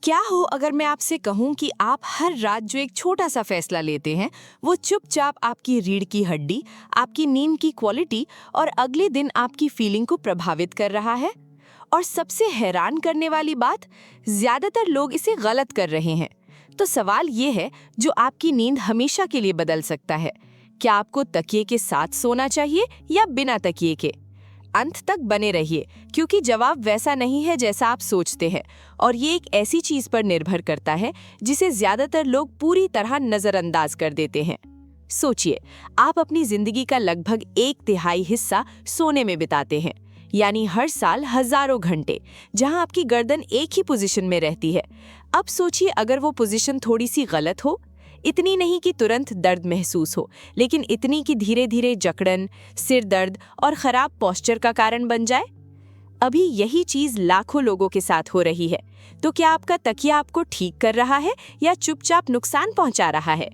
क्या हो अगर मैं आपसे कहूं कि आप हर रात जो एक छोटा सा फैसला लेते हैं, वो चुपचाप आपकी रीढ़ की हड्डी, आपकी नींद की क्वालिटी और अगले दिन आपकी फीलिंग को प्रभावित कर रहा है। और सबसे हैरान करने वाली बात, ज्यादातर लोग इसे गलत कर रहे हैं। तो सवाल ये है, जो आपकी नींद हमेशा के लिए बदल सकता है। क्या आपको तकिए के साथ सोना चाहिए या बिना तकिए के? अंत तक बने रहिए, क्योंकि जवाब वैसा नहीं है जैसा आप सोचते हैं, और ये एक ऐसी चीज पर निर्भर करता है जिसे ज्यादातर लोग पूरी तरह नजरअंदाज कर देते हैं। सोचिए, आप अपनी जिंदगी का लगभग 1/3 हिस्सा सोने में बिताते हैं, यानी हर साल हजारों घंटे, जहां आपकी गर्दन एक ही पोजीशन में रहती है। अब सोचिए, अगर वो पोजीशन थोड़ी सी गलत हो, इतनी नहीं कि तुरंत दर्द महसूस हो, लेकिन इतनी कि धीरे धीरे जकड़न, सिर दर्द और खराब पोस्चर का कारण बन जाए। अभी यही चीज लाखों लोगों के साथ हो रही है। तो क्या आपका तकिया आपको ठीक कर रहा है या चुपचाप नुकसान पहुंचा रहा है?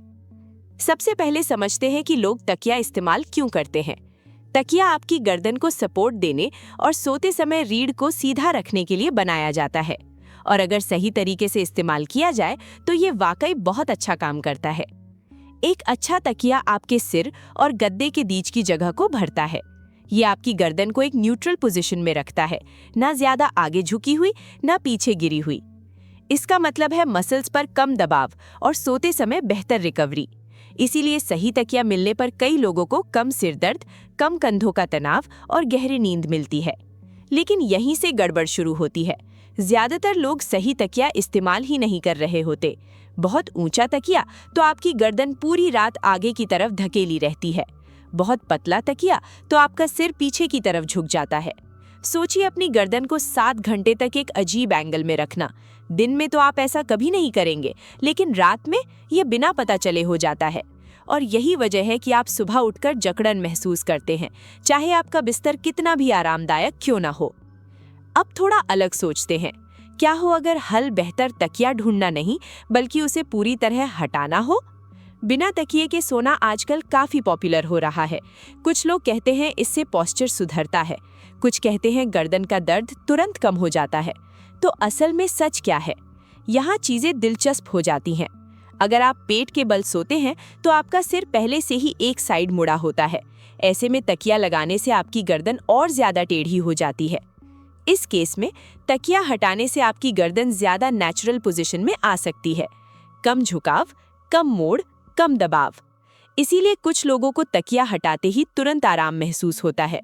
सबसे पहले समझते हैं कि लोग तकिया इस्तेमाल क्यों करते हैं। तकिया आपकी गर्दन को सपोर्ट देने और सोते समय रीढ़ को सीधा रखने के लिए बनाया जाता है, और अगर सही तरीके से इस्तेमाल किया जाए तो ये वाकई बहुत अच्छा काम करता है। एक अच्छा तकिया आपके सिर और गद्दे के बीच की जगह को भरता है। ये आपकी गर्दन को एक न्यूट्रल पोजीशन में रखता है, ना ज्यादा आगे झुकी हुई, ना पीछे गिरी हुई। इसका मतलब है मसल्स पर कम दबाव और सोते समय बेहतर रिकवरी। इसीलिए सही तकिया मिलने पर कई लोगों को कम सिर दर्द, कम कंधों का तनाव और गहरी नींद मिलती है। लेकिन यहीं से गड़बड़ शुरू होती है। ज्यादातर लोग सही तकिया इस्तेमाल ही नहीं कर रहे होते। बहुत ऊंचा तकिया तो आपकी गर्दन पूरी रात आगे की तरफ धकेली रहती है। बहुत पतला तकिया तो आपका सिर पीछे की तरफ झुक जाता है। सोचिए, अपनी गर्दन को 7 घंटे तक एक अजीब एंगल में रखना। दिन में तो आप ऐसा कभी नहीं करेंगे, लेकिन रात में ये बिना पता चले हो जाता है। और यही वजह है कि आप सुबह उठकर जकड़न महसूस करते हैं, चाहे आपका बिस्तर कितना भी आरामदायक क्यों ना हो। अब थोड़ा अलग सोचते हैं। क्या हो अगर हल बेहतर तकिया ढूंढना नहीं, बल्कि उसे पूरी तरह हटाना हो? बिना तकिए के सोना आजकल काफी पॉपुलर हो रहा है। कुछ लोग कहते हैं इससे पोस्चर सुधरता है, कुछ कहते हैं गर्दन का दर्द तुरंत कम हो जाता है। तो असल में सच क्या है? यहाँ चीजें दिलचस्प हो जाती हैं। अगर आप पेट के बल सोते हैं तो आपका सिर पहले से ही एक साइड मुड़ा होता है। ऐसे में तकिया लगाने से आपकी गर्दन और ज्यादा टेढ़ी हो जाती है। इस केस में तकिया हटाने से आपकी गर्दन ज्यादा नेचुरल पोजीशन में आ सकती है। कम झुकाव, कम मोड़, कम दबाव। इसीलिए कुछ लोगों को तकिया हटाते ही तुरंत आराम महसूस होता है।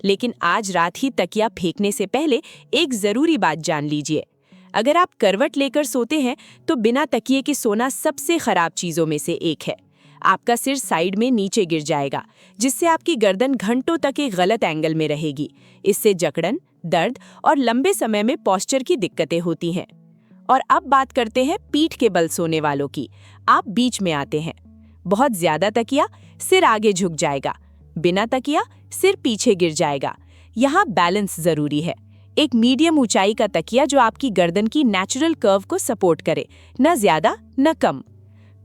लेकिन आज रात ही तकिया फेंकने से पहले एक जरूरी बात जान लीजिए। अगर आप करवट लेकर सोते हैं तो बिना तकिए के सोना सबसे खराब चीजों में से एक है। आपका सिर साइड में नीचे गिर जाएगा, जिससे आपकी गर्दन घंटों तक एक गलत एंगल में रहेगी। इससे जकड़न, दर्द और लंबे समय में पोस्चर की दिक्कतें होती हैं। और अब बात करते हैं पीठ के बल सोने वालों की। आप बीच में आते हैं। बहुत ज्यादा तकिया, सिर आगे झुक जाएगा। बिना तकिया, सिर पीछे गिर जाएगा। यहाँ बैलेंस जरूरी है। एक मीडियम ऊंचाई का तकिया जो आपकी गर्दन की नेचुरल कर्व को सपोर्ट करे, न ज्यादा न कम।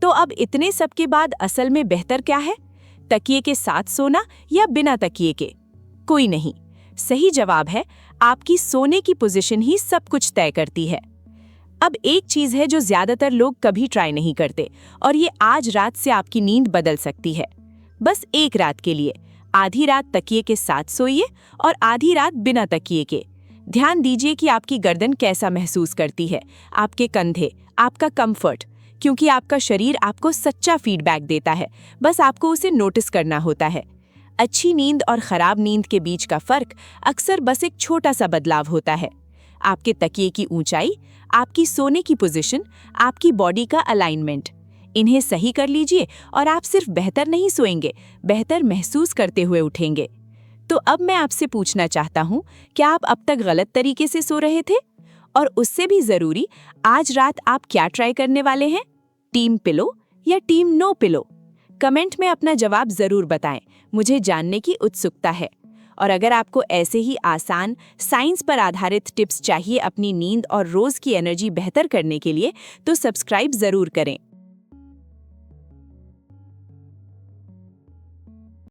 तो अब इतने सब के बाद असल में बेहतर क्या है? तकिए के साथ सोना या बिना तकिए के? कोई नहीं। सही जवाब है, आपकी सोने की पोजीशन ही सब कुछ तय करती है। अब एक चीज है जो ज्यादातर लोग कभी ट्राई नहीं करते, और ये आज रात से आपकी नींद बदल सकती है। बस एक रात के लिए आधी रात तकिए के साथ सोइए और आधी रात बिना तकिए के। ध्यान दीजिए कि आपकी गर्दन कैसा महसूस करती है, आपके कंधे, आपका कंफर्ट, क्योंकि आपका शरीर आपको सच्चा फीडबैक देता है। बस आपको उसे नोटिस करना होता है। अच्छी नींद और खराब नींद के बीच का फर्क अक्सर बस एक छोटा सा बदलाव होता है। आपके तकिए की ऊंचाई, आपकी सोने की पोजीशन, आपकी बॉडी का अलाइनमेंट। इन्हें सही कर लीजिए और आप सिर्फ बेहतर नहीं सोएंगे, बेहतर महसूस करते हुए उठेंगे। तो अब मैं आपसे पूछना चाहता हूँ, क्या आप अब तक गलत तरीके से सो रहे थे? और उससे भी जरूरी, आज रात आप क्या ट्राई करने वाले हैं? टीम पिलो या टीम नो पिलो? कमेंट में अपना जवाब जरूर बताएं, मुझे जानने की उत्सुकता है। और अगर आपको ऐसे ही आसान, साइंस पर आधारित टिप्स चाहिए अपनी नींद और रोज की एनर्जी बेहतर करने के लिए, तो सब्सक्राइब जरूर करें।